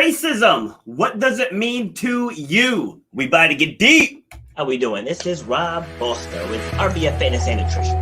Racism, what does it mean to you? We about to get deep. How we doing? This is Rob Foster with RBF Fitness and Nutrition.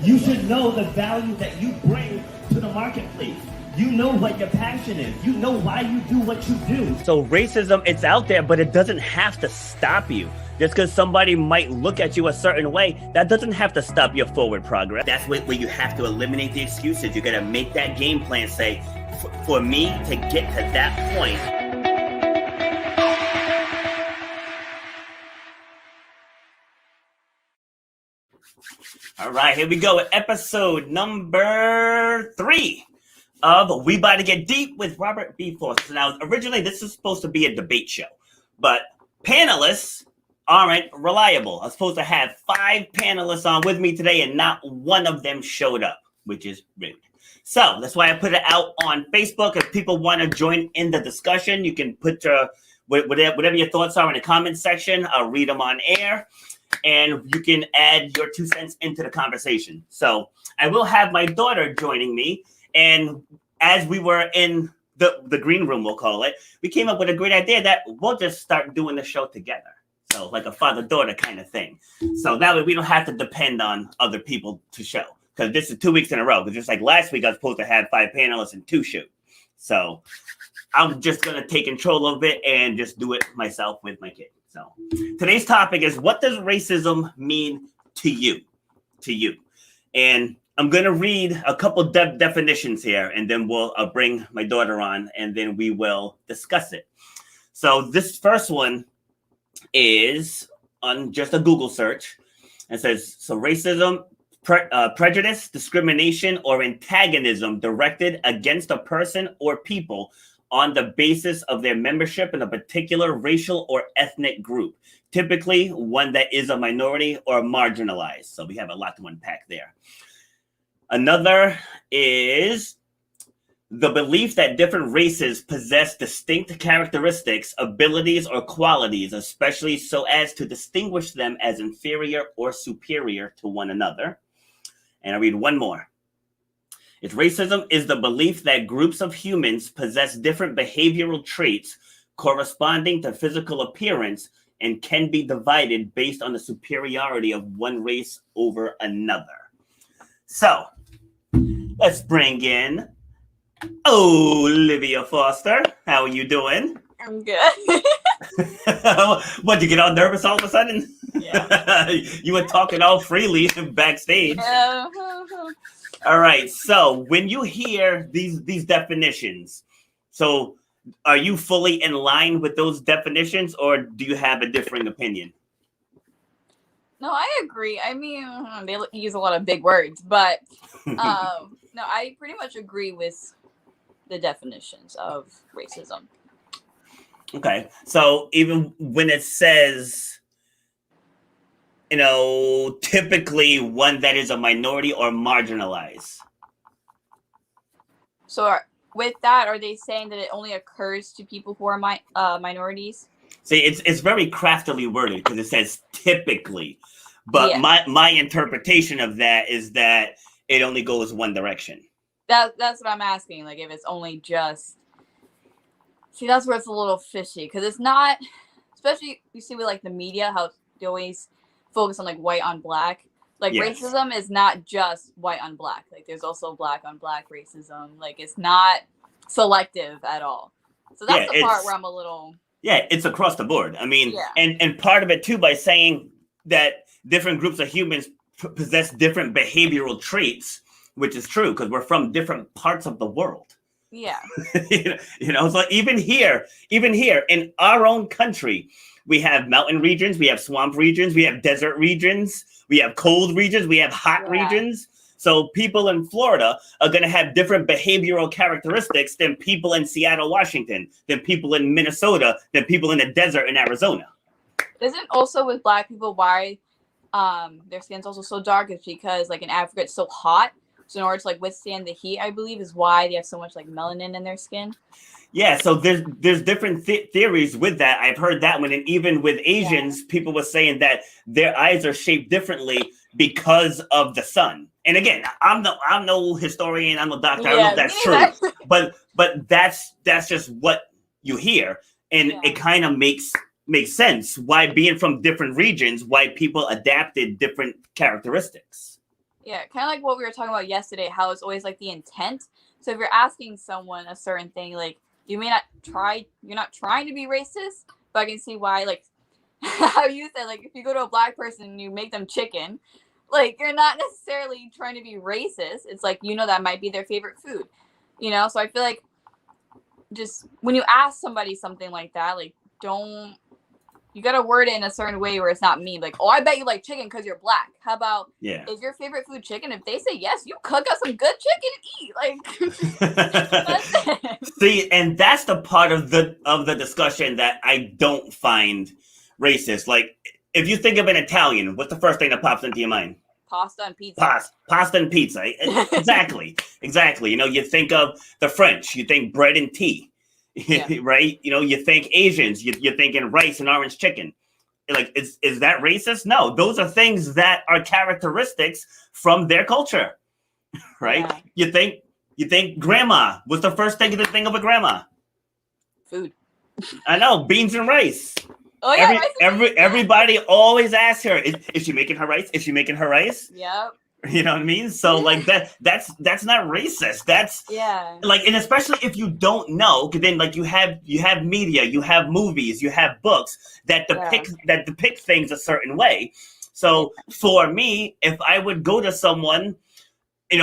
You should know the value that you bring to the marketplace. You know what your passion is. You know why you do what you do. So racism, it's out there, but it doesn't have to stop you. Just because somebody might look at you a certain way, that doesn't have to stop your forward progress. That's where you have to eliminate the excuses. You got to make that game plan say, for me to get to that point, all right, here we go with episode number 3 of We About to Get Deep with Robert B. Foster. Now, originally, this is supposed to be a debate show, but panelists aren't reliable. I was supposed to have 5 panelists on with me today, and not one of them showed up, which is rude. So that's why I put it out on Facebook. If people want to join in the discussion, you can put whatever your thoughts are in the comment section. I'll read them on air, and you can add your 2 cents into the conversation. So I will have my daughter joining me. And as we were in the green room, we'll call it, we came up with a great idea that we'll just start doing the show together. So like a father-daughter kind of thing. So that way we don't have to depend on other people to show. Because this is 2 weeks in a row. Because just like last week, I was supposed to have 5 panelists and 2 shoot. So I'm just going to take control of it and just do it myself with my kid. So today's topic is, what does racism mean to you? To you. And I'm going to read a couple definitions here, and then I'll bring my daughter on, and then we will discuss it. So this first one is on just a Google search. It says, so racism, prejudice, discrimination, or antagonism directed against a person or people on the basis of their membership in a particular racial or ethnic group, typically one that is a minority or marginalized. So we have a lot to unpack there. Another is the belief that different races possess distinct characteristics, abilities, or qualities, especially so as to distinguish them as inferior or superior to one another. And I read one more. It's racism is the belief that groups of humans possess different behavioral traits corresponding to physical appearance and can be divided based on the superiority of one race over another. So let's bring in Olivia Foster. How are you doing? I'm good. What, you get all nervous all of a sudden? Yeah. You were talking all freely backstage. All right. So when you hear these definitions, so are you fully in line with those definitions, or do you have a differing opinion? No, I agree. I mean, they use a lot of big words, but no, I pretty much agree with the definitions of racism. Okay. So even when it says, typically one that is a minority or marginalized. So with that, are they saying that it only occurs to people who are minorities? See, it's very craftily worded because it says typically, but yeah. my interpretation of that is that it only goes one direction. That's what I'm asking. Like, if it's only just, see, that's where it's a little fishy, because it's not, especially you see with like the media, how they always focus on like white on black. Like, yes. Racism is not just white on black. Like, there's also black on black racism. Like, it's not selective at all. So that's the part where I'm a little. Yeah, it's across the board. I mean, yeah. and part of it too, by saying that different groups of humans possess different behavioral traits, which is true because we're from different parts of the world. Yeah. So even here in our own country, we have mountain regions, we have swamp regions, we have desert regions, we have cold regions, we have hot regions. So people in Florida are going to have different behavioral characteristics than people in Seattle, Washington, than people in Minnesota, than people in the desert in Arizona. Isn't also with black people why their skin's also so dark is because like in Africa it's so hot. So in order to like withstand the heat, I believe is why they have so much like melanin in their skin. Yeah, so there's different theories with that. I've heard that one, and even with Asians, people were saying that their eyes are shaped differently because of the sun. And again, I'm no historian, I'm no doctor. I don't know if that's true, but that's just what you hear, and it kind of makes sense why, being from different regions, why people adapted different characteristics. Yeah, kind of like what we were talking about yesterday, how it's always like the intent. So if you're asking someone a certain thing, like you're not trying to be racist, but I can see why, like how you said, like if you go to a black person and you make them chicken, like you're not necessarily trying to be racist. It's like, that might be their favorite food, So I feel like just when you ask somebody something like that, like you got to word it in a certain way where it's not mean. Like, oh, I bet you like chicken because you're black. How about, is your favorite food chicken? If they say yes, you cook us some good chicken and eat. Like, see, and that's the part of the discussion that I don't find racist. Like, if you think of an Italian, what's the first thing that pops into your mind? Pasta and pizza. Pasta and pizza. Exactly. You think of the French, you think bread and tea. Right? You think Asians, you're thinking rice and orange chicken. Like, is that racist? No, those are things that are characteristics from their culture, right? Yeah. You think grandma. What's the first thing you think of a grandma? Food. I know, beans and rice. Oh yeah. Everybody always asks her, is she making her rice? Is she making her rice? Yep. You know what I mean? So like that's not racist. That's like, and especially if you don't know, because then like you have media, you have movies, you have books that depict things a certain way. So for me, if I would go to someone,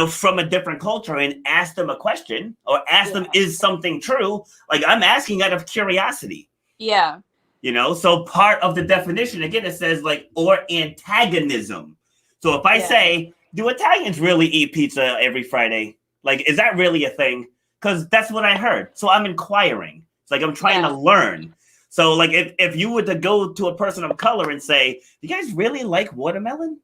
from a different culture and ask them a question or ask them, is something true? Like, I'm asking out of curiosity. Yeah. So part of the definition, again, it says like, or antagonism. So if I say, do Italians really eat pizza every Friday? Like, is that really a thing? Because that's what I heard. So I'm inquiring. It's like I'm trying to learn. So like if you were to go to a person of color and say, you guys really like watermelon?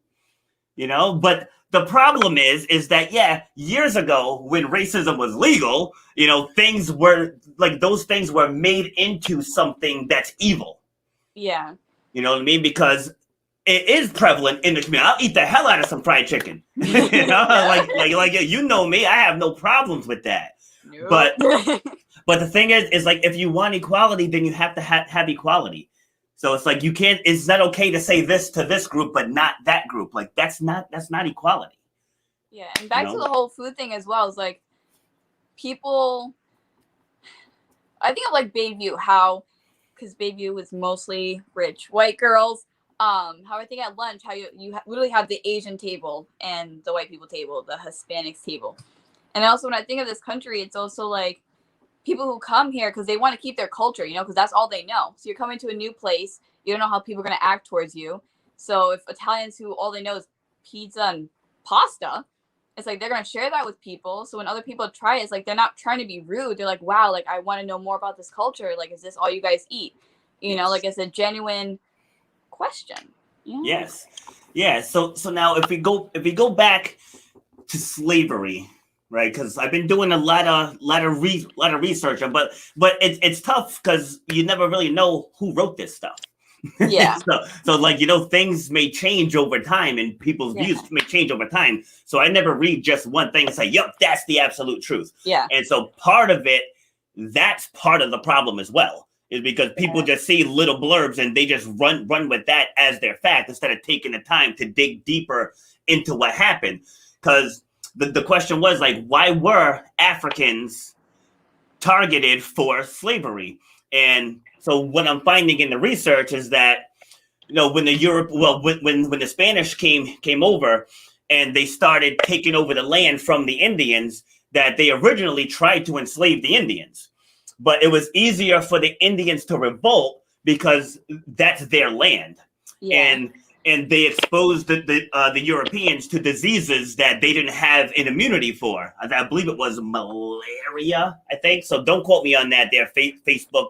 But the problem is that, years ago when racism was legal, things were like, those things were made into something that's evil. Yeah. You know what I mean? Because it is prevalent in the community. I'll eat the hell out of some fried chicken. Like you know me, I have no problems with that. Nope. But the thing is like, if you want equality, then you have to have equality. So it's like, you can't. It's not okay to say this to this group, but not that group. Like that's not equality. Yeah, and back to the whole food thing as well. Is like people. I think of like Bayview, because Bayview was mostly rich white girls. How I think at lunch, how you literally have the Asian table and the white people table, the Hispanics table. And also when I think of this country, it's also like people who come here because they want to keep their culture, because that's all they know. So you're coming to a new place, you don't know how people are going to act towards you. So if Italians who all they know is pizza and pasta, it's like they're going to share that with people. So when other people try it, it's like they're not trying to be rude. They're like, wow, like I want to know more about this culture. Like, is this all you guys eat? Like it's a genuine question. Yes. Yeah. So now if we go back to slavery, right? Because I've been doing a lot of research, but it's tough because you never really know who wrote this stuff. Yeah. so like, things may change over time and people's views may change over time. So I never read just one thing and say, yep, that's the absolute truth. Yeah. And so part of it, that's part of the problem as well, is because people just see little blurbs and they just run with that as their fact instead of taking the time to dig deeper into what happened. Because the question was like, why were Africans targeted for slavery? And so what I'm finding in the research is that, when the Spanish came over and they started taking over the land from the Indians, that they originally tried to enslave the Indians. But it was easier for the Indians to revolt because that's their land. Yeah. And they exposed the Europeans to diseases that they didn't have an immunity for. I believe it was malaria, I think. So don't quote me on that. They're Facebook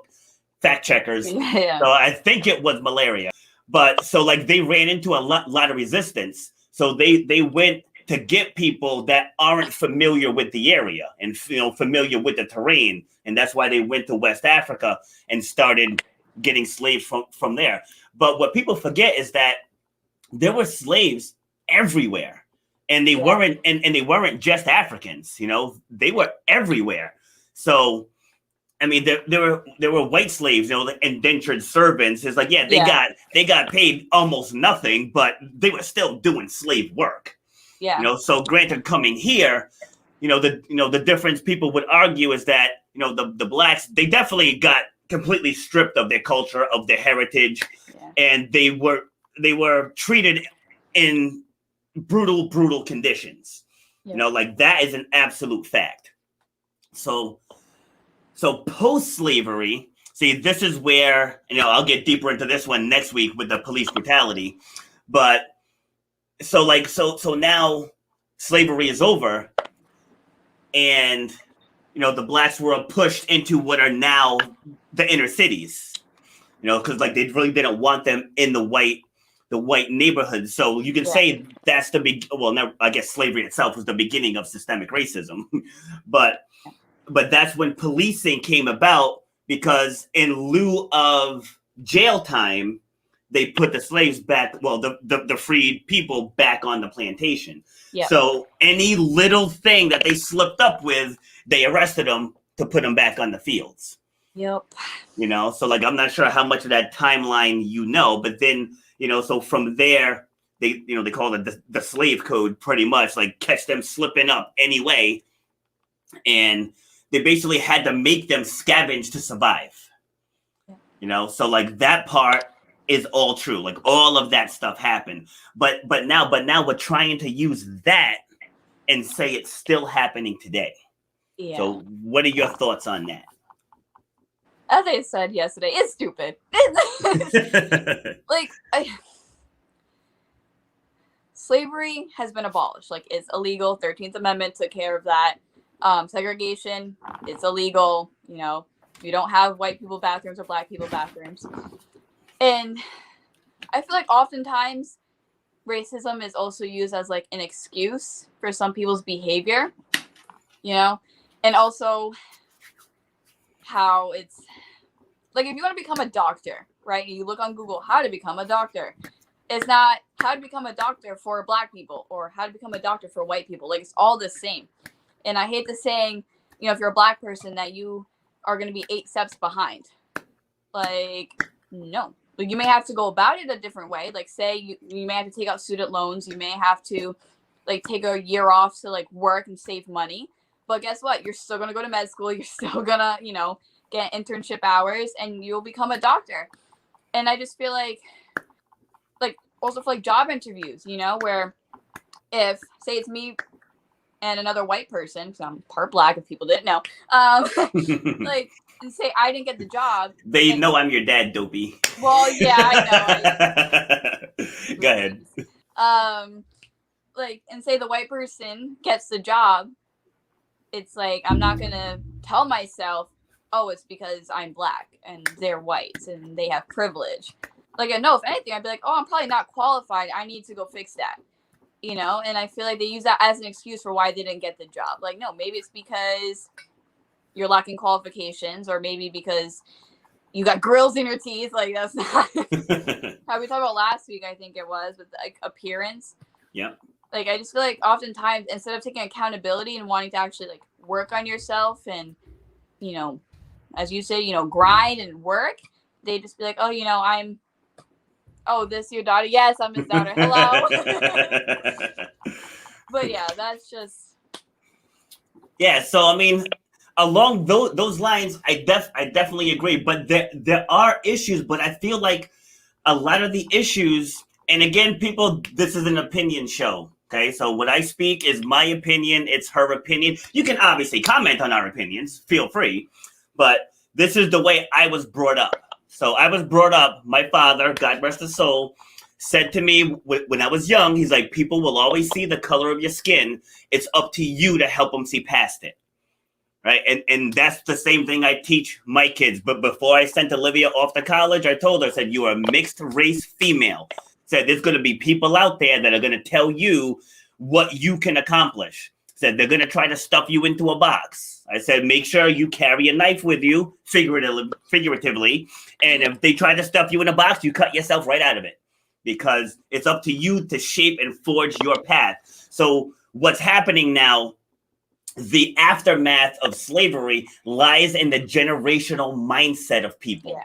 fact checkers. Yeah. So I think it was malaria. But so like they ran into a lot of resistance. So they went to get people that aren't familiar with the area and familiar with the terrain, and that's why they went to West Africa and started getting slaves from there. But what people forget is that there were slaves everywhere, and they weren't and they weren't just Africans. They were everywhere. So I mean, there were white slaves, like indentured servants. It's like, they got paid almost nothing, but they were still doing slave work. Yeah. So granted, coming here, the difference people would argue is that the blacks, they definitely got completely stripped of their culture, of their heritage, and they were treated in brutal conditions. Like that is an absolute fact. So post-slavery, see, this is where, I'll get deeper into this one next week with the police brutality. But so now slavery is over, and, the blacks were pushed into what are now the inner cities, because like they really didn't want them in the white neighborhoods. So you can say that's the big, I guess slavery itself was the beginning of systemic racism, but that's when policing came about, because in lieu of jail time, they put the slaves back, the freed people back on the plantation. Yep. So any little thing that they slipped up with, they arrested them to put them back on the fields. Yep. So like, I'm not sure how much of that timeline but then, so from there, they call it the slave code, pretty much, like catch them slipping up anyway. And they basically had to make them scavenge to survive. So like that part is all true. Like all of that stuff happened. But now we're trying to use that and say it's still happening today. Yeah. So what are your thoughts on that? As I said yesterday, it's stupid. Slavery has been abolished. Like, it's illegal. 13th Amendment took care of that. Segregation, it's illegal. You don't have white people bathrooms or black people bathrooms. And I feel like oftentimes racism is also used as like an excuse for some people's behavior, and also how it's like, if you want to become a doctor, right? You look on Google how to become a doctor. It's not how to become a doctor for black people or how to become a doctor for white people. Like, it's all the same. And I hate the saying, if you're a black person, that you are going to be 8 steps behind. Like, no. Like, you may have to go about it a different way. Like, say you may have to take out student loans. You may have to, like, take a year off to, like, work and save money. But guess what? You're still going to go to med school. You're still going to, get internship hours, and you'll become a doctor. And I just feel like also for, like, job interviews, where if, say it's me and another white person, because I'm part black, if people didn't know, like, and say I didn't get the job. They know I'm your dad, dopey. Well, yeah, I know. Go ahead. Like, and say the white person gets the job, it's like, I'm not going to tell myself, oh, it's because I'm black and they're white and they have privilege. Like, no, if anything, I'd be like, oh, I'm probably not qualified. I need to go fix that. And I feel like they use that as an excuse for why they didn't get the job. Like, no, maybe it's because you're lacking qualifications, or maybe because you got grills in your teeth. Like, that's not how we talked about last week, I think it was, with like appearance. Yeah. Like, I just feel like oftentimes, instead of taking accountability and wanting to actually like work on yourself and, as you say, grind and work, they just be like, oh, this your daughter? Yes, I'm his daughter. Hello. But yeah, that's just. Yeah, so I mean, along those lines, I definitely agree. But there are issues, but I feel like a lot of the issues, and again, people, this is an opinion show. Okay, so what I speak is my opinion. It's her opinion. You can obviously comment on our opinions. Feel free. But this is the way I was brought up. So I was brought up, my father, God rest his soul, said to me when I was young, he's like, people will always see the color of your skin. It's up to you to help them see past it. Right. And that's the same thing I teach my kids. But before I sent Olivia off to college, I told her, I said, you are a mixed race female. Said there's going to be people out there that are going to tell you what you can accomplish. Said they're going to try to stuff you into a box. I said, make sure you carry a knife with you, figuratively. And if they try to stuff you in a box, you cut yourself right out of it, because it's up to you to shape and forge your path. So what's happening now, the aftermath of slavery lies in the generational mindset of people. Yeah.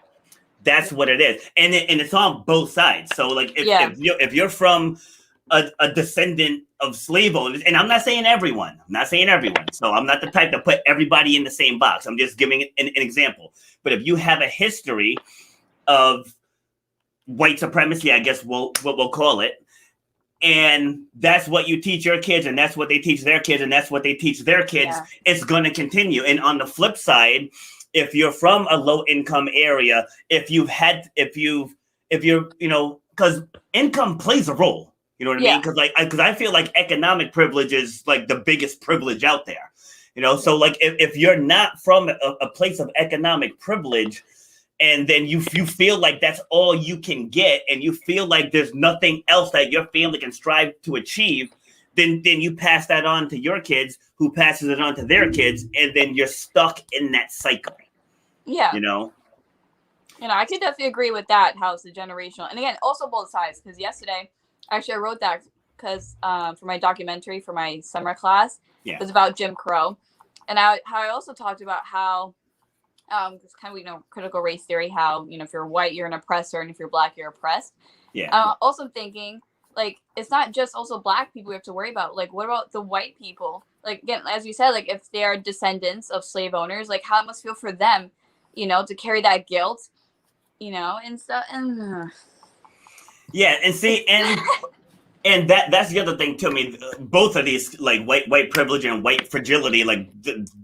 That's what it is. And it's on both sides. So like if you're from a descendant of slave owners, and I'm not saying everyone, so I'm not the type to put everybody in the same box. I'm just giving an example. But if you have a history of white supremacy, I guess we'll call it, and that's what you teach your kids, and that's what they teach their kids, and that's what they teach their kids, it's going to continue. And on the flip side, if you're from a low income area, if you're, because income plays a role, you know what I mean? Because I feel like economic privilege is like the biggest privilege out there, So like if you're not from a place of economic privilege, and then you feel like that's all you can get, and you feel like there's nothing else that your family can strive to achieve, then you pass that on to your kids, who passes it on to their kids, and then you're stuck in that cycle. Yeah. I could definitely agree with that, how it's the generational. And again, also both sides, because yesterday, actually I wrote that because for my documentary for my summer class, it was about Jim Crow. And how I also talked about how it's kind of, critical race theory, how, if you're white, you're an oppressor, and if you're black, you're oppressed. Yeah. Also thinking, like, it's not just also black people we have to worry about. Like, what about the white people? Like, again, as you said, like, if they are descendants of slave owners, like, how it must feel for them, to carry that guilt, and stuff. Yeah, and see, and that's the other thing too. I mean, both of these, like white privilege and white fragility, like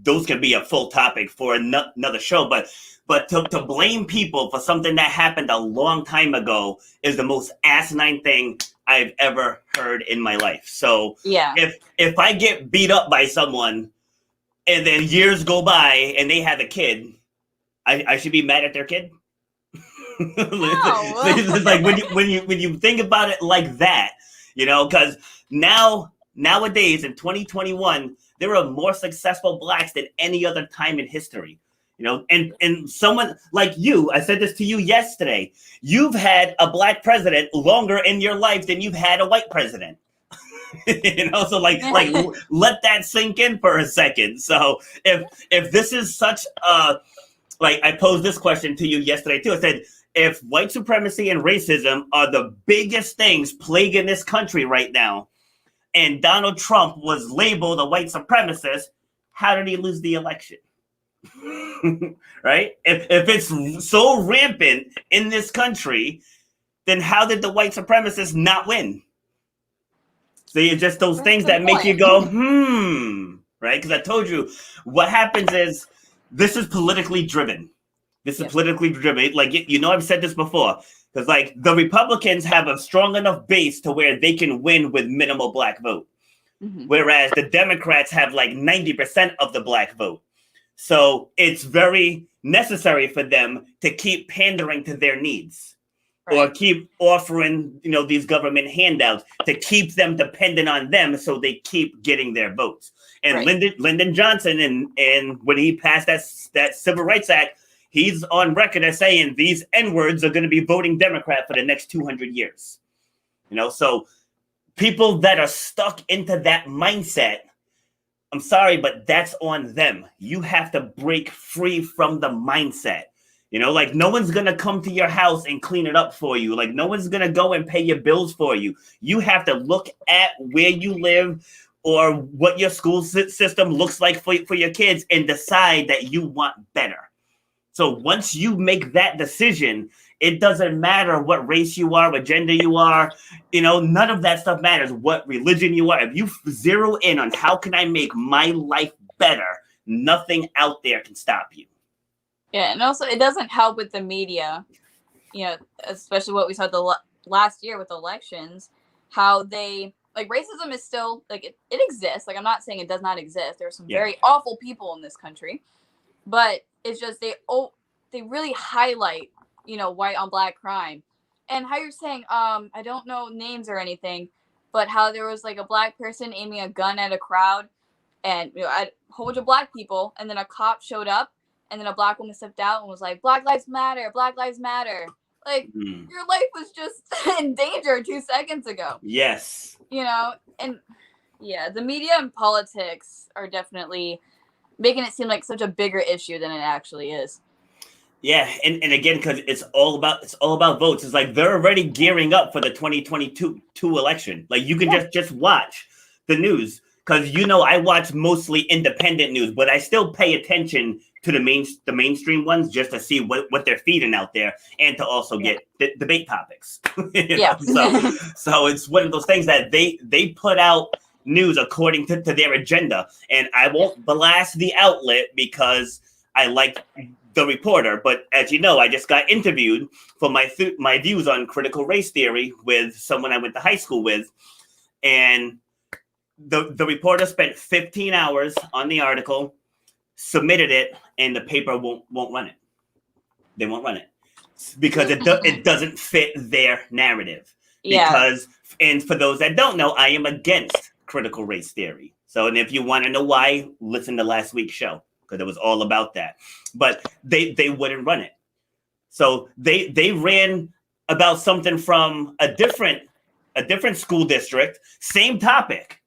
those can be a full topic for another show. But to blame people for something that happened a long time ago is the most asinine thing I've ever heard in my life. So if I get beat up by someone, and then years go by and they have a kid, I should be mad at their kid. It's like when you think about it like that. Because nowadays in 2021, there are more successful blacks than any other time in history. And someone like you, I said this to you yesterday, you've had a black president longer in your life than you've had a white president. So like let that sink in for a second. So if this is such like, I posed this question to you yesterday too. I said, if white supremacy and racism are the biggest things plaguing this country right now, and Donald Trump was labeled a white supremacist, how did he lose the election? Right? If it's so rampant in this country, then how did the white supremacists not win? So it's just those things that make you go, right? Because I told you, what happens is, this is politically driven. Politically driven. Like, I've said this before, because like the Republicans have a strong enough base to where they can win with minimal black vote. Mm-hmm. Whereas the Democrats have like 90% of the black vote. So it's very necessary for them to keep pandering to their needs, or keep offering, these government handouts to keep them dependent on them, so they keep getting their votes. And Lyndon Johnson, and when he passed that Civil Rights Act, he's on record as saying these N-words are going to be voting Democrat for the next 200 years. So people that are stuck into that mindset, I'm sorry, but that's on them. You have to break free from the mindset. Like, no one's going to come to your house and clean it up for you. Like, no one's going to go and pay your bills for you. You have to look at where you live, or what your school system looks like for your kids, and decide that you want better. So once you make that decision, it doesn't matter what race you are, what gender you are, none of that stuff matters, what religion you are. If you zero in on how can I make my life better, nothing out there can stop you. Yeah, and also it doesn't help with the media, especially what we saw last year with elections, how they, like, racism is still, like, it exists. Like, I'm not saying it does not exist. There are some very awful people in this country, but it's just they really highlight, white on black crime. And how you're saying, I don't know names or anything, but how there was like a black person aiming a gun at a crowd, and at a whole bunch of black people, and then a cop showed up, and then a black woman stepped out and was like, "Black lives matter, Black lives matter." Like, your life was just in danger 2 seconds ago. Yes. And yeah, the media and politics are definitely making it seem like such a bigger issue than it actually is. Yeah, and again, because it's all about votes. It's like they're already gearing up for the 2022 election. Like, you can just watch the news, because I watch mostly independent news, but I still pay attention to the mainstream ones just to see what they're feeding out there, and to also get debate topics. So it's one of those things that they put out news according to their agenda, and I won't blast the outlet because I like the reporter, but as you know, I just got interviewed for my views on critical race theory with someone I went to high school with, and the reporter spent 15 hours on the article, submitted it, and the paper won't run it. They won't run it because it doesn't fit their narrative. Yeah. Because, and for those that don't know, I am against critical race theory. So, and if you want to know why, listen to last week's show, because it was all about that. But they wouldn't run it. So they ran about something from a different school district, same topic,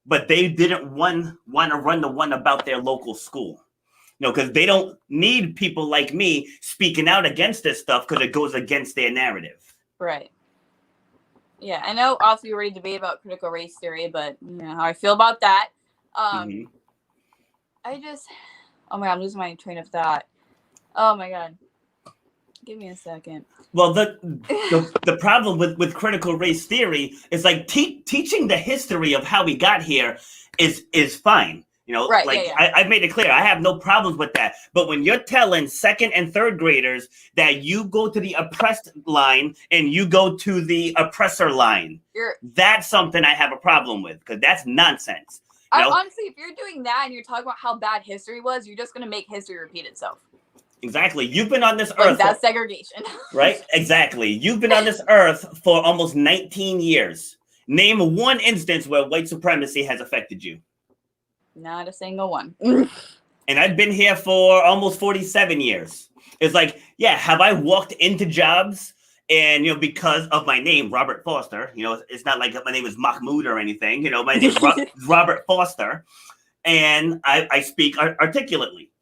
but they didn't want to run the one about their local school. Because they don't need people like me speaking out against this stuff, because it goes against their narrative. Right. Yeah, I know also you already debated about critical race theory, but how I feel about that. I just, oh my God, I'm losing my train of thought. Oh my God. Give me a second. Well, the problem with critical race theory is like teaching the history of how we got here is fine. Right, I've made it clear. I have no problems with that. But when you're telling second and third graders that you go to the oppressed line and you go to the oppressor line, that's something I have a problem with, because that's nonsense. Honestly, if you're doing that and you're talking about how bad history was, you're just going to make history repeat itself. Exactly. You've been on this earth. That's segregation. Right? Exactly. You've been on this earth for almost 19 years. Name one instance where white supremacy has affected you. Not a single one. And I've been here for almost 47 years. It's like, have I walked into jobs and, because of my name, Robert Foster, it's not like my name is Mahmoud or anything, my name is Robert Foster, and I speak articulately.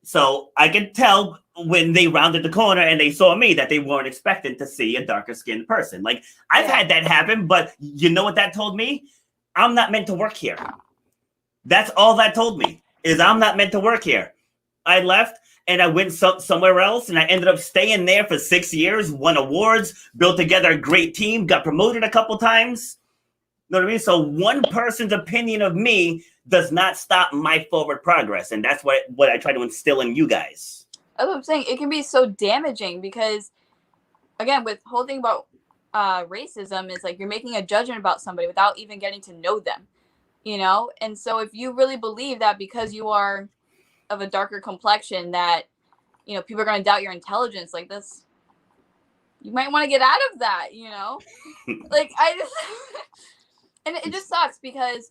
So I could tell when they rounded the corner and they saw me that they weren't expecting to see a darker skinned person. Like, I've had that happen, but you know what that told me? I'm not meant to work here. That's all that told me, is I'm not meant to work here. I left and I went somewhere else, and I ended up staying there for 6 years, won awards, built together a great team, got promoted a couple times. You know what I mean? So one person's opinion of me does not stop my forward progress. And that's what I try to instill in you guys. That's what I'm saying. It can be so damaging because, again, with the whole thing about racism is like you're making a judgment about somebody without even getting to know them. And so if you really believe that because you are of a darker complexion that, people are going to doubt your intelligence like this, you might want to get out of that, like and it just sucks because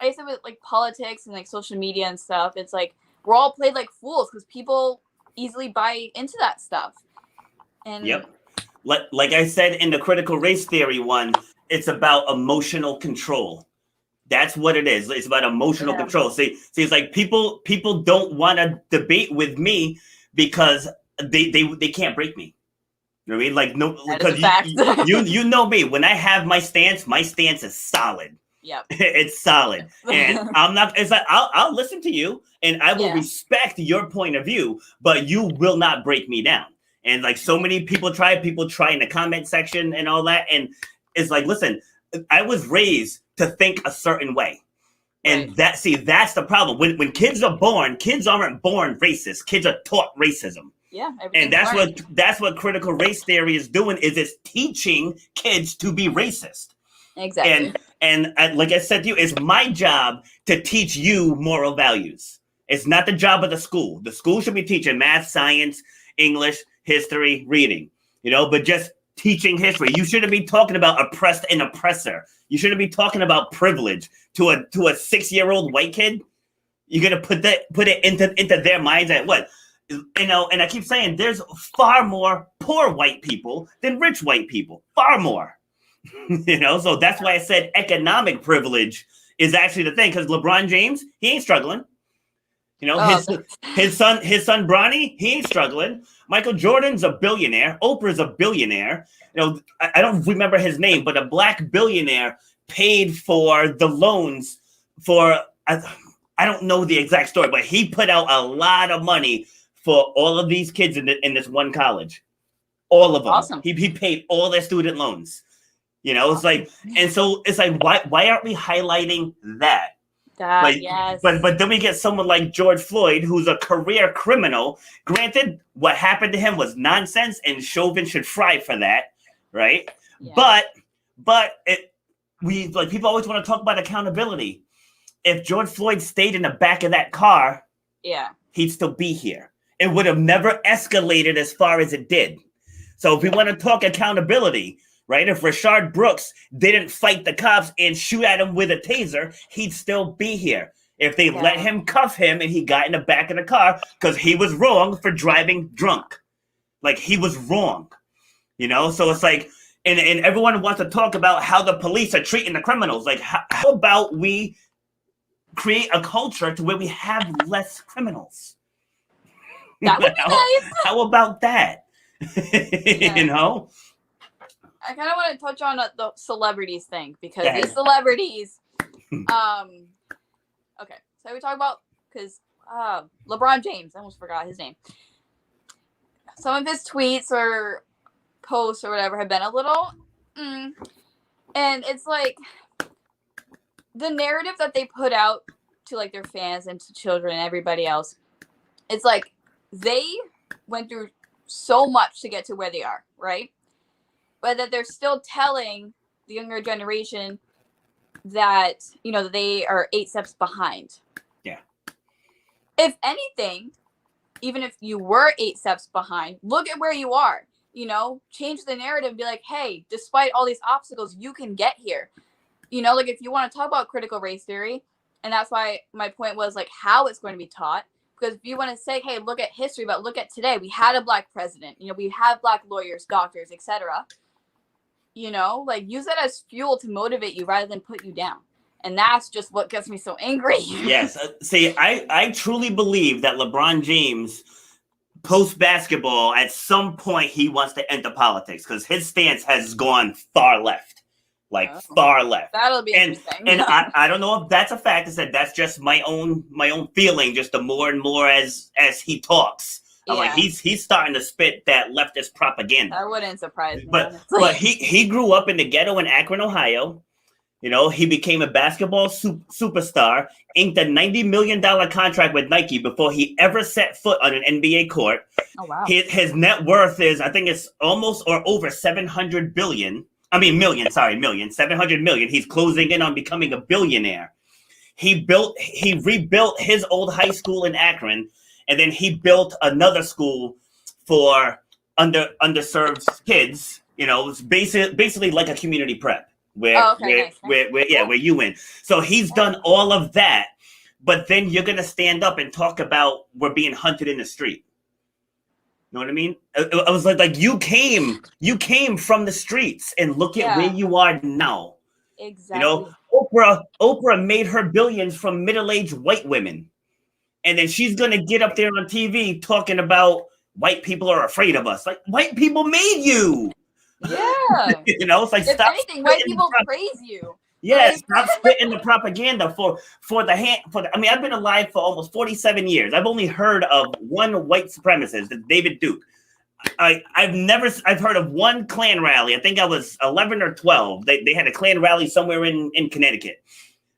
I said with like politics and like social media and stuff, it's like we're all played like fools because people easily buy into that stuff. And yep. Like I said in the critical race theory one, it's about emotional control. That's what it is. It's about emotional control. See, it's like people don't want to debate with me because they can't break me. You know what I mean? Like, no, because you know me. When I have my stance is solid. Yep. It's solid. And I'm not, it's like, I'll listen to you and I will respect your point of view, but you will not break me down. And like so many people try in the comment section and all that. And it's like, listen, I was raised to think a certain way. And that's the problem. When kids are born, kids aren't born racist. Kids are taught racism. Yeah. And that's what critical race theory is doing, is it's teaching kids to be racist. Exactly. And like I said to you, it's my job to teach you moral values. It's not the job of the school. The school should be teaching math, science, English, history, reading, but just teaching history. You shouldn't be talking about oppressed and oppressor. You shouldn't be talking about privilege to a 6-year-old white kid. You're gonna put it into their minds at what? And I keep saying there's far more poor white people than rich white people. Far more. So that's why I said economic privilege is actually the thing, because LeBron James, he ain't struggling. His son Bronny, he ain't struggling. Michael Jordan's a billionaire. Oprah's a billionaire. I don't remember his name, but a black billionaire paid for the loans for, I don't know the exact story, but he put out a lot of money for all of these kids in this one college. All of them. Awesome. He paid all their student loans. It's like, and so it's like, why aren't we highlighting that? Yes. But then we get someone like George Floyd, who's a career criminal. Granted, what happened to him was nonsense, and Chauvin should fry for that, right? Yeah. But people always want to talk about accountability. If George Floyd stayed in the back of that car, he'd still be here. It would have never escalated as far as it did. So if we want to talk accountability, right? If Rayshard Brooks didn't fight the cops and shoot at him with a taser, he'd still be here. If they let him cuff him and he got in the back of the car because he was wrong for driving drunk. Like, he was wrong. So it's like, and everyone wants to talk about how the police are treating the criminals. Like, how about we create a culture to where we have less criminals? That would be nice. How about that? I kind of want to touch on the celebrities thing, because these celebrities, okay, so we talk about, because LeBron James, I almost forgot his name. Some of his tweets or posts or whatever have been a little, and it's like the narrative that they put out to like their fans and to children and everybody else. It's like they went through so much to get to where they are, right? But that they're still telling the younger generation that, that they are 8 steps behind. Yeah. If anything, even if you were 8 steps behind, look at where you are. Change the narrative and be like, hey, despite all these obstacles, you can get here. Like, if you want to talk about critical race theory, and that's why my point was like how it's going to be taught. Because if you want to say, hey, look at history, but look at today, we had a black president, we have black lawyers, doctors, etc. Like, use that as fuel to motivate you rather than put you down. And that's just what gets me so angry. Yes. See, I truly believe that LeBron James, post-basketball, at some point he wants to enter politics, because his stance has gone far left. Far left. That'll be interesting. And I don't know if that's a fact. I said that's just my own feeling, just the more and more as he talks. I'm like, he's starting to spit that leftist propaganda. That wouldn't surprise me. But he grew up in the ghetto in Akron, Ohio. He became a basketball superstar, inked a $90 million contract with Nike before he ever set foot on an NBA court. Oh, wow. His net worth is, I think it's almost or over 700 billion. I mean, million, 700 million. He's closing in on becoming a billionaire. He rebuilt his old high school in Akron, and then he built another school for underserved kids. It's basically like a community prep where you went. So he's done all of that, but then you're gonna stand up and talk about we're being hunted in the street. You know what I mean? I was like you came from the streets, and look at where you are now. Exactly. Oprah made her billions from middle-aged white women. And then she's going to get up there on TV talking about white people are afraid of us. Like, white people made you. Yeah. It's like, if anything, white people praise you. Yeah, stop spitting the propaganda I mean, I've been alive for almost 47 years. I've only heard of one white supremacist, David Duke. I've heard of one Klan rally. I think I was 11 or 12. They had a Klan rally somewhere in Connecticut.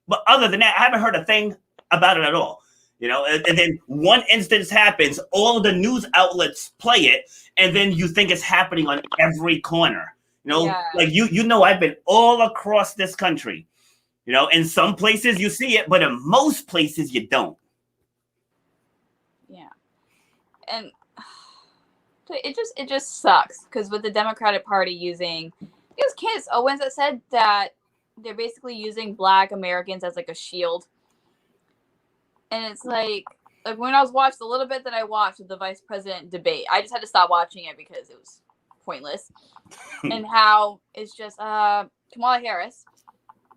But other than that, I haven't heard a thing about it at all. And then one instance happens, all the news outlets play it, and then you think it's happening on every corner. Like I've been all across this country. In some places you see it, but in most places you don't. Yeah. And it just sucks because with the Democratic Party using, I think it was Candace Owens that said that they're basically using Black Americans as like a shield, and it's like when I was watched the little bit that I watched of the vice president debate, I just had to stop watching it because it was pointless, and how it's just Kamala Harris.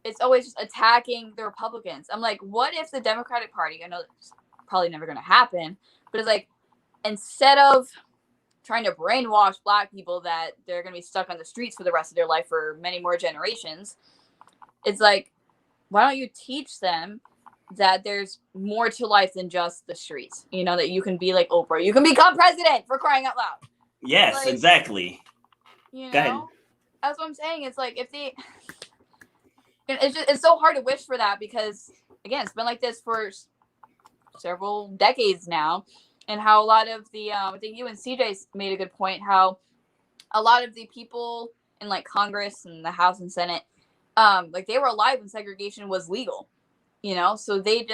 It's always just attacking the Republicans. I'm like, what if the Democratic Party, I know it's probably never going to happen, but it's like, instead of trying to brainwash Black people that they're going to be stuck on the streets for the rest of their life for many more generations, it's like, why don't you teach them that there's more to life than just the streets? You know, that you can be like Oprah. You can become president, for crying out loud. Yes, like, exactly. You Go ahead. know? That's what I'm saying. It's like, if they... It's so hard to wish for that because, again, it's been like this for several decades now. And how a lot of the, I think you and CJ made a good point, how a lot of the people in like Congress and the House and Senate, like they were alive when segregation was legal, you know? So they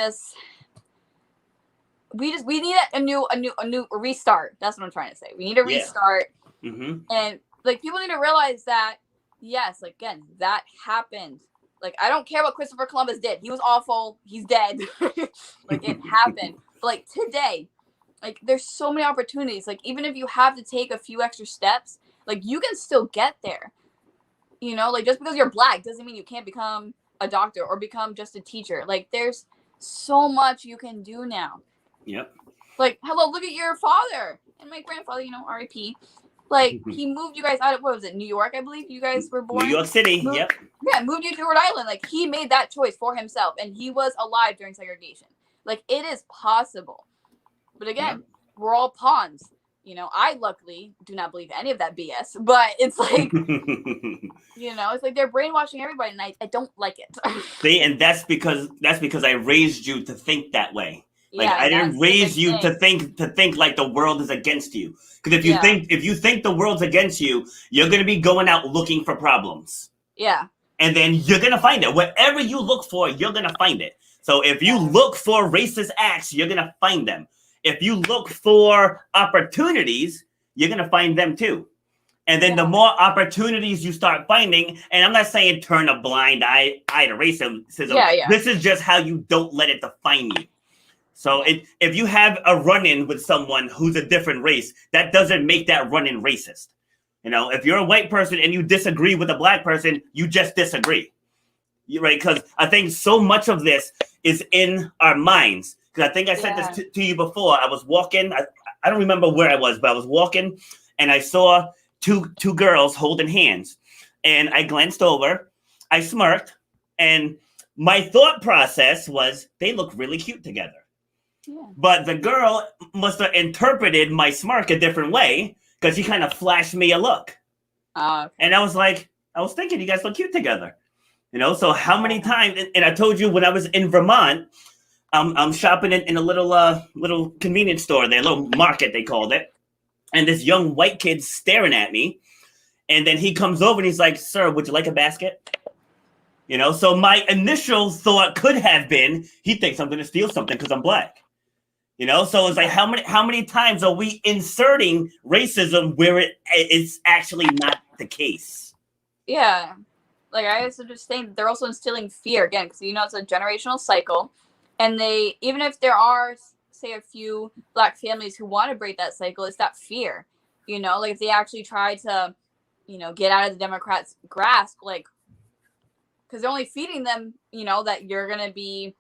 we need a new restart. That's what I'm trying to say. We need a restart. Mm-hmm. And like people need to realize that, yes, like, again, that happened. Like, I don't care what Christopher Columbus did. He was awful. He's dead. Like, it happened. But, like, today, like, there's so many opportunities. Like, even if you have to take a few extra steps, like, you can still get there. You know, like, just because you're Black doesn't mean you can't become a doctor or become just a teacher. Like, there's so much you can do now. Yep. Like, hello, look at your father and my grandfather, you know, R.I.P. Like, he moved you guys out of, what was it, New York, I believe you guys were born? New York City, yep. Yeah, moved you to Rhode Island. Like, he made that choice for himself, and he was alive during segregation. Like, it is possible. But again, we're all pawns. You know, I luckily do not believe any of that BS, but it's like, you know, it's like they're brainwashing everybody, and I don't like it. See, and that's because I raised you to think that way. Like, Yeah, I didn't raise you thing. to think like the world is against you. Because if you think the world's against you, you're gonna be going out looking for problems. Yeah. And then you're gonna find it. Whatever you look for, you're gonna find it. So if you look for racist acts, you're gonna find them. If you look for opportunities, you're gonna find them too. And then the more opportunities you start finding, and I'm not saying turn a blind eye to racism. Yeah. This is just how you don't let it define you. So if you have a run-in with someone who's a different race, that doesn't make that run-in racist. You know, if you're a white person and you disagree with a Black person, you just disagree. Right? Because I think so much of this is in our minds. Because I think I said this to you before. I was walking. I don't remember where I was, but I was walking and I saw two girls holding hands. And I glanced over. I smirked. And my thought process was, they look really cute together. Yeah. But the girl must have interpreted my smirk a different way because she kind of flashed me a look. Okay. And I was thinking, you guys look cute together. You know, so how many times, and I told you when I was in Vermont, I'm shopping in a little convenience store there, a little market, they called it. And this young white kid's staring at me. And then he comes over and he's like, "Sir, would you like a basket?" You know, so my initial thought could have been, he thinks I'm going to steal something because I'm Black. You know, so it's like, how many times are we inserting racism where it's actually not the case? Yeah. Like, I also just think they're also instilling fear again, because, you know, it's a generational cycle. And they, even if there are, say, a few Black families who want to break that cycle, it's that fear. You know, like, if they actually try to, you know, get out of the Democrats' grasp, like, because they're only feeding them, you know, that you're going to be,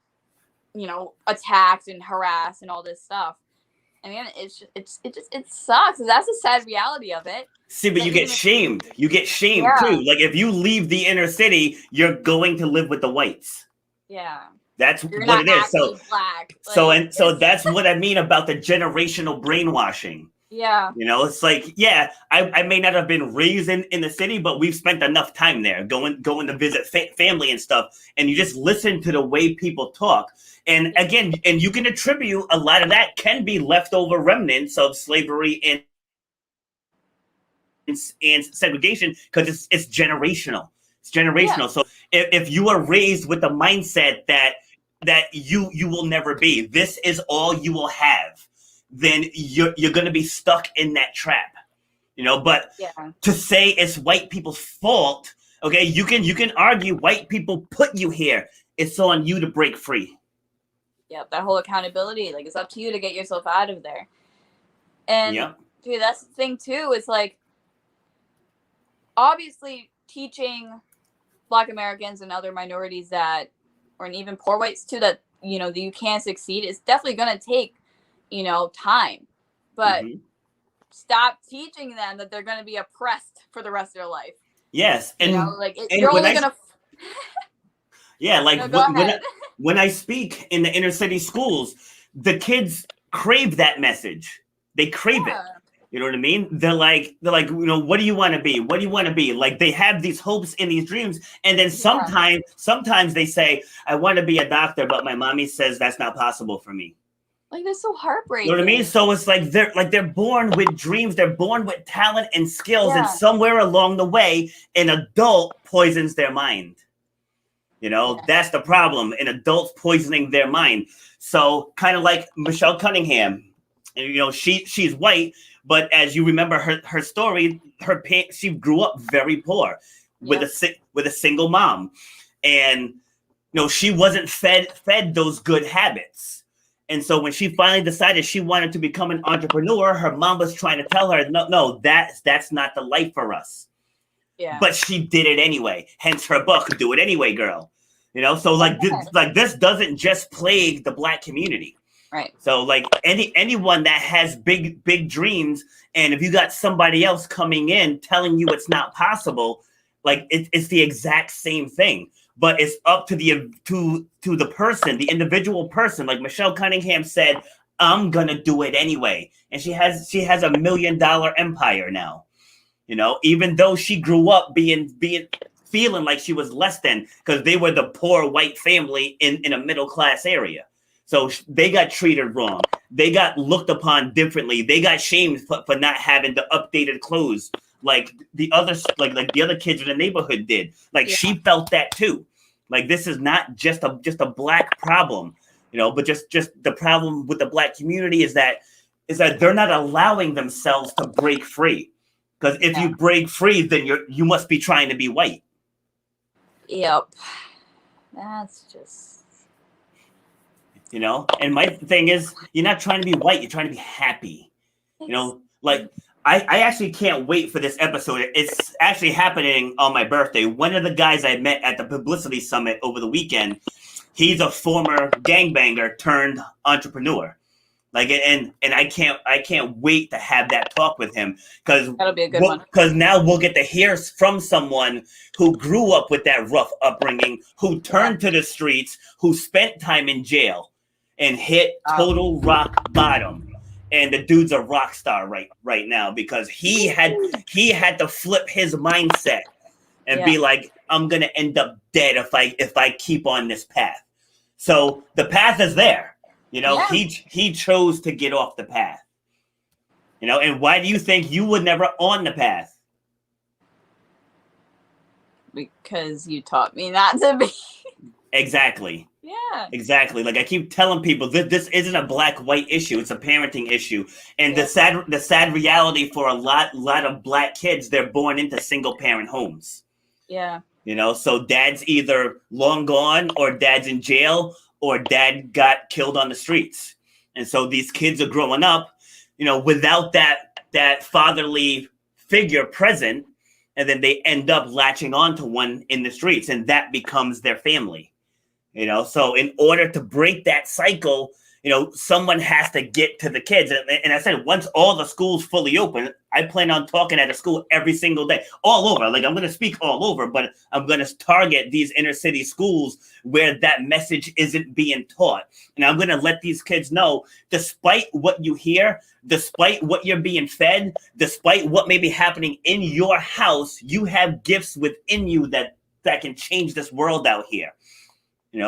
you know, attacked and harassed and all this stuff. I mean, it sucks. That's a sad reality of it. See, but you get shamed. You get shamed too. Like, if you leave the inner city, you're going to live with the whites. Yeah. That's you're what it is. So, Black. Like, so that's what I mean about the generational brainwashing. Yeah. You know, it's like, yeah, I may not have been raised in the city, but we've spent enough time there going to visit family and stuff. And you just listen to the way people talk. And again, and you can attribute a lot of that can be leftover remnants of slavery and segregation because it's generational. It's generational. Yeah. So if you are raised with the mindset that you will never be, this is all you will have, then you're going to be stuck in that trap. But Yeah. to say it's white people's fault, okay, you can argue white people put you here. It's on you to break free. Yep, that whole accountability, like, it's up to you to get yourself out of there. And Yep. dude, that's the thing too. It's like, obviously teaching Black Americans and other minorities that, or even poor whites too, that that you can succeed is definitely going to take time, but stop teaching them that they're going to be oppressed for the rest of their life. Yes, and you're only going to. Yeah, like No, go ahead. when I speak in the inner city schools, the kids crave that message. They crave it. You know what I mean? They're like, what do you want to be? What do you want to be? Like, they have these hopes and these dreams, and then sometimes they say, I want to be a doctor, but my mommy says that's not possible for me. Like, that's so heartbreaking. You know what I mean? So it's like they're born with dreams, they're born with talent and skills, and somewhere along the way, an adult poisons their mind. That's the problem. An adult's poisoning their mind. So kind of like Michelle Cunningham, she's white, but as you remember her story, she grew up very poor with a single mom, and she wasn't fed those good habits. And so when she finally decided she wanted to become an entrepreneur, her mom was trying to tell her, no, that's not the life for us. Yeah. But she did it anyway. Hence her book, Do It Anyway, Girl. So this doesn't just plague the Black community. Right. So like anyone that has big dreams, and if you got somebody else coming in telling you it's not possible, like it's the exact same thing. But it's up to the person, the individual person. Like Michelle Cunningham said, I'm gonna do it anyway. And she has $1 million empire now. Even though she grew up feeling like she was less than, because they were the poor white family in a middle class area. So they got treated wrong. They got looked upon differently. They got shamed for not having the updated clothes like the others, like the other kids in the neighborhood did. Like she felt that too. Like this is not just a Black problem, but just the problem with the Black community is that they're not allowing themselves to break free. Because if you break free, then you must be trying to be white. Yep. That's just. And my thing is, you're not trying to be white, you're trying to be happy. Like I actually can't wait for this episode. It's actually happening on my birthday. One of the guys I met at the publicity summit over the weekend, he's a former gangbanger turned entrepreneur. Like, and I can't wait to have that talk with him, because that'll be a good one. Because now we'll get to hear from someone who grew up with that rough upbringing, who turned to the streets, who spent time in jail, and hit total rock bottom. And the dude's a rock star right now, because he had to flip his mindset and be like, I'm gonna end up dead if I keep on this path. So the path is there. He chose to get off the path. And why do you think you were never on the path? Because you taught me not to be. Exactly. Yeah. Exactly. Like I keep telling people, this isn't a Black-white issue; it's a parenting issue. And the sad reality for a lot of Black kids, they're born into single-parent homes. Yeah. So dad's either long gone, or dad's in jail, or dad got killed on the streets. And so these kids are growing up, without that fatherly figure present, and then they end up latching onto one in the streets, and that becomes their family. So in order to break that cycle, someone has to get to the kids. And I said, once all the schools fully open, I plan on talking at a school every single day, all over. Like I'm going to speak all over, but I'm going to target these inner city schools where that message isn't being taught. And I'm going to let these kids know, despite what you hear, despite what you're being fed, despite what may be happening in your house, you have gifts within you that can change this world out here.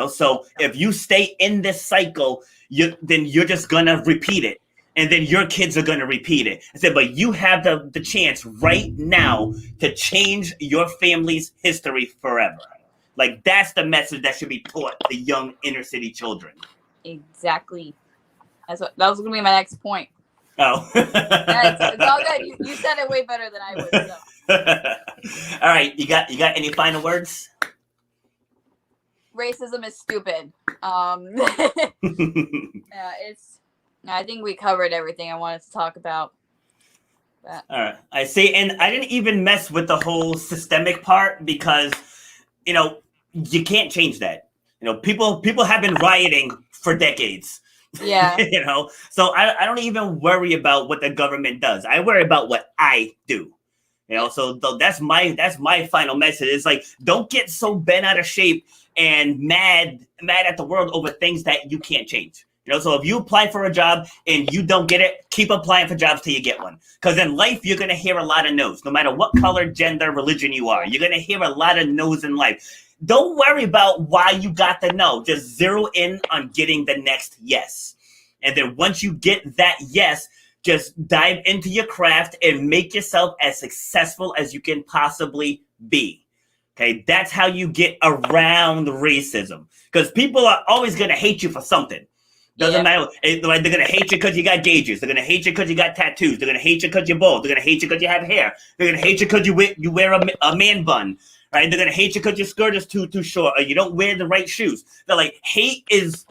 So if you stay in this cycle, then you're just going to repeat it. And then your kids are going to repeat it. I said, but you have the chance right now to change your family's history forever. Like, that's the message that should be taught to young inner city children. Exactly. That was going to be my next point. Oh. It's all good. You said it way better than I would. So. All right, you got any final words? Racism is stupid. I think we covered everything I wanted to talk about. All right, I see, and I didn't even mess with the whole systemic part because, you can't change that. People have been rioting for decades. Yeah. So I don't even worry about what the government does. I worry about what I do. So that's my final message. It's like, don't get so bent out of shape and mad at the world over things that you can't change. So if you apply for a job and you don't get it, keep applying for jobs till you get one. Because in life, you're going to hear a lot of no's. No matter what color, gender, religion you are, you're going to hear a lot of no's in life. Don't worry about why you got the no. Just zero in on getting the next yes. And then once you get that yes, just dive into your craft and make yourself as successful as you can possibly be. Okay, that's how you get around racism. Because people are always going to hate you for something. Doesn't matter. Like, they're going to hate you because you got gauges. They're going to hate you because you got tattoos. They're going to hate you because you're bald. They're going to hate you because you have hair. They're going to hate you because you wear a man bun. Right? They're going to hate you because your skirt is too short or you don't wear the right shoes. They're like, hate is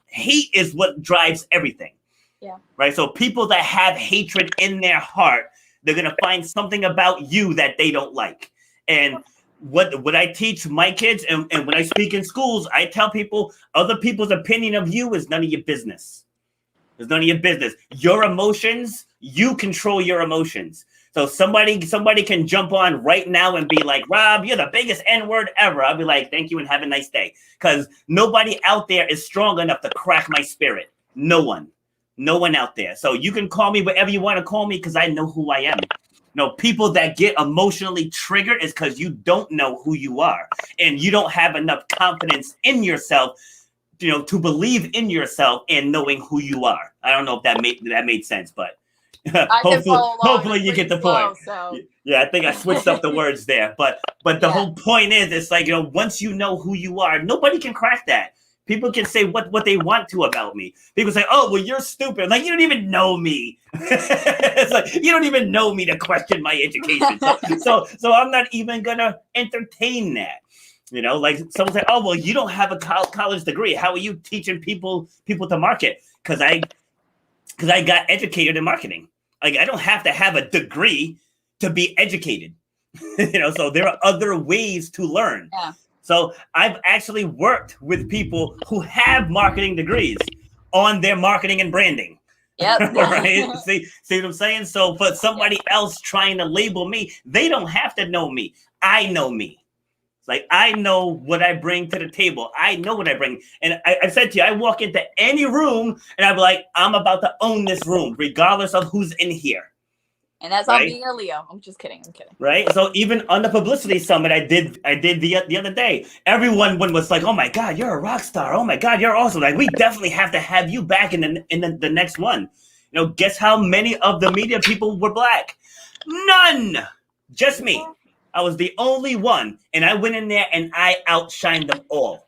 what drives everything. Yeah. Right. So people that have hatred in their heart, they're going to find something about you that they don't like. And what I teach my kids and when I speak in schools, I tell people other people's opinion of you is none of your business. It's none of your business. Your emotions, you control your emotions. So somebody can jump on right now and be like, Rob, you're the biggest N-word ever. I'll be like, thank you and have a nice day. Because nobody out there is strong enough to crack my spirit. No one out there. So you can call me whatever you want to call me because I know who I am. People that get emotionally triggered is because you don't know who you are and you don't have enough confidence in yourself, to believe in yourself and knowing who you are. I don't know if that made sense, but hopefully you get the point. So. Yeah, I think I switched up the words there, but the whole point is, it's like, once you know who you are, nobody can crack that. People can say what they want to about me. People say, oh, well, you're stupid. Like, you don't even know me. It's like, you don't even know me to question my education. So I'm not even going to entertain that. Like someone say, oh, well, you don't have a college degree. How are you teaching people to market? Because I got educated in marketing. Like, I don't have to have a degree to be educated. So there are other ways to learn. Yeah. So I've actually worked with people who have marketing degrees on their marketing and branding. Yep. Right? See what I'm saying? So for somebody else trying to label me, they don't have to know me. I know me. It's like, I know what I bring to the table. I know what I bring. And I said to you, I walk into any room and I'm like, I'm about to own this room, regardless of who's in here. And that's all being a Leo. I'm just kidding. Right. So even on the publicity summit I did the other day, everyone was like, oh my God, you're a rock star. Oh my God, you're awesome. Like, we definitely have to have you back in the next one. Guess how many of the media people were black? None. Just me. I was the only one. And I went in there and I outshined them all.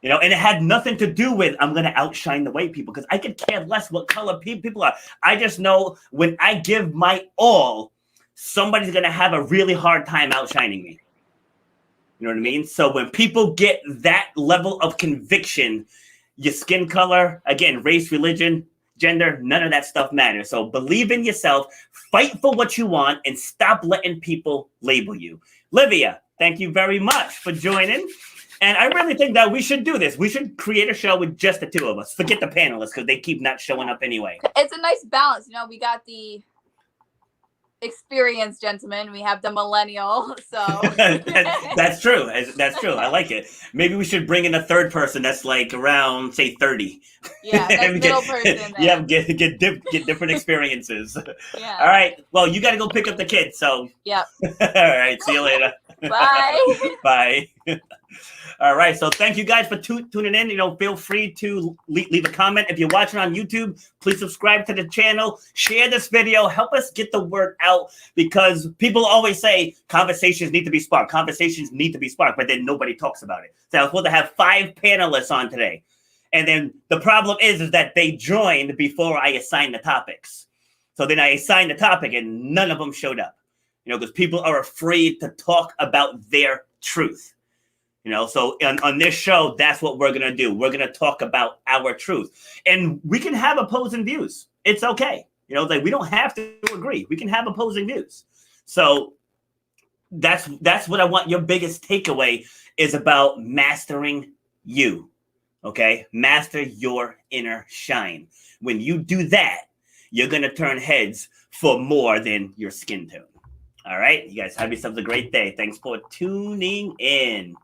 And it had nothing to do with I'm going to outshine the white people, because I could care less what color people are. I just know when I give my all, somebody's going to have a really hard time outshining me. You know what I mean? So when people get that level of conviction, your skin color, again, race, religion, gender, none of that stuff matters. So believe in yourself, fight for what you want, and stop letting people label you. Livia, thank you very much for joining. And I really think that we should do this. We should create a show with just the two of us. Forget the panelists, because they keep not showing up anyway. It's a nice balance. We got the experienced gentleman. We have the millennial. So that's true. That's true. I like it. Maybe we should bring in a third person that's like around, say, 30. Yeah, that's middle person. Yeah, get different experiences. Yeah. All right. Well, you got to go pick up the kids. So. Yep. All right. See you later. Bye. Bye. All right. So thank you guys for tuning in. Feel free to leave a comment. If you're watching on YouTube, please subscribe to the channel. Share this video. Help us get the word out, because people always say conversations need to be sparked. Conversations need to be sparked, but then nobody talks about it. So I was supposed to have 5 panelists on today. And then the problem is that they joined before I assigned the topics. So then I assigned the topic and none of them showed up, because people are afraid to talk about their truth. So on this show, that's what we're going to do. We're going to talk about our truth, and we can have opposing views. It's okay. Like we don't have to agree. We can have opposing views. So that's what I want. Your biggest takeaway is about mastering you. Okay. Master your inner shine. When you do that, you're going to turn heads for more than your skin tone. All right. You guys have yourselves a great day. Thanks for tuning in.